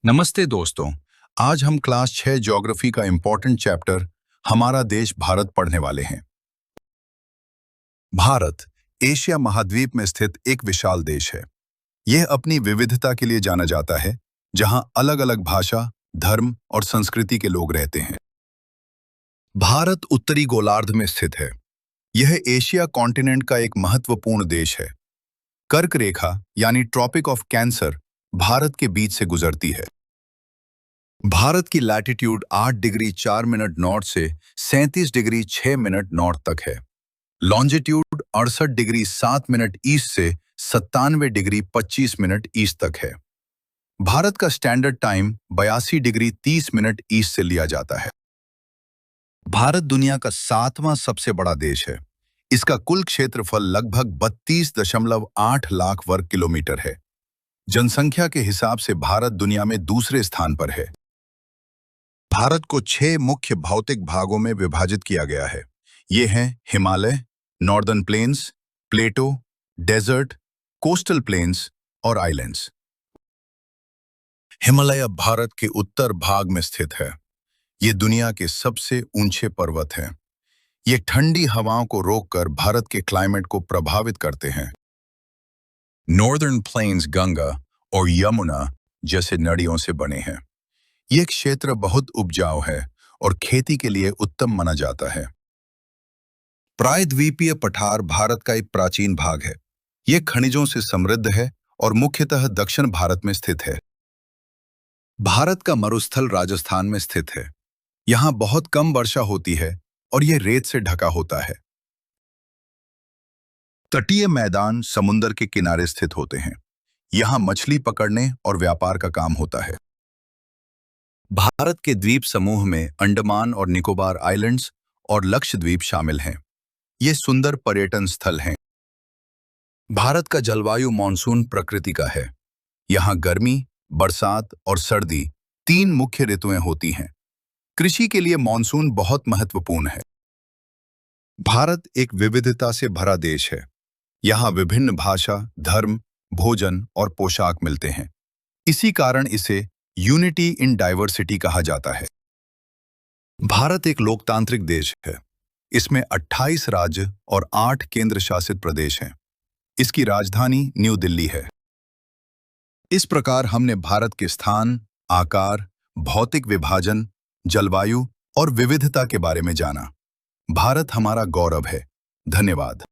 नमस्ते दोस्तों। आज हम क्लास 6 ज्योग्राफी का इम्पोर्टेंट चैप्टर हमारा देश भारत पढ़ने वाले हैं। भारत एशिया महाद्वीप में स्थित एक विशाल देश है। यह अपनी विविधता के लिए जाना जाता है, जहां अलग-अलग भाषा, धर्म और संस्कृति के लोग रहते हैं। भारत उत्तरी गोलार्ध में स्थित है। यह एशिया कॉन्टिनेंट का एक महत्वपूर्ण देश है। कर्क रेखा यानी ट्रॉपिक ऑफ कैंसर भारत के बीच से गुजरती है। भारत की लैटिट्यूड 8 डिग्री 4 मिनट नॉर्थ से 37 डिग्री 6 मिनट नॉर्थ तक है। लॉन्जिट्यूड 68 डिग्री 7 मिनट ईस्ट से 97 डिग्री 25 मिनट ईस्ट तक है। भारत का standard time 82 degree 30 minute east से लिया जाता है। भारत दुनिया का 7वां सबसे बड़ा देश है। इसका कुल क्षेत्रफल लगभग 32.8 लाख वर्ग किलोमीटर है। जनसंख्या के हिसाब से भारत दुनिया में दूसरे स्थान पर है। भारत को 6 मुख्य भौतिक भागों में विभाजित किया गया है। ये हैं हिमालय, नॉर्दर्न प्लेन्स, प्लेटो, डेजर्ट, कोस्टल प्लेन्स और आइलैंड्स। हिमालय भारत के उत्तर भाग में स्थित है। ये दुनिया के सबसे ऊंचे पर्वत हैं। ये ठंडी हवाओं को रोककर भारत के क्लाइमेट को प्रभावित करते हैं। नॉर्दर्न प्लेन्स गंगा और यमुना जैसे नदियों से बने हैं। ये क्षेत्र बहुत उपजाऊ है और खेती के लिए उत्तम माना जाता है। प्रायद्वीपीय पठार भारत का एक प्राचीन भाग है। ये खनिजों से समृद्ध है और मुख्यतः दक्षिण भारत में स्थित है। भारत का मरुस्थल राजस्थान में स्थित है। यहाँ बहुत कम वर्षा होती है और यह रेत से ढका होता है। तटीय मैदान समुद्र के किनारे स्थित होते हैं। यहाँ मछली पकड़ने और व्यापार का काम होता है। भारत के द्वीप समूह में अंडमान और निकोबार आइलैंड्स और लक्षद्वीप शामिल हैं। ये सुंदर पर्यटन स्थल हैं। भारत का जलवायु मानसून प्रकृति का है। यहाँ गर्मी, बरसात और सर्दी 3 मुख्य ऋतुएं होती हैं। कृषि के लिए मानसून बहुत महत्वपूर्ण है। भारत एक विविधता से भरा देश है। यहाँ विभिन्न भाषा, धर्म, भोजन और पोशाक मिलते हैं। इसी कारण इसे यूनिटी इन डाइवर्सिटी कहा जाता है। भारत एक लोकतांत्रिक देश है। इसमें 28 राज्य और 8 केंद्र शासित प्रदेश हैं। इसकी राजधानी न्यू दिल्ली है। इस प्रकार हमने भारत के स्थान, आकार, भौतिक विभाजन, जलवायु और विविधता के बारे में जाना। भारत हमारा गौरव है। धन्यवाद।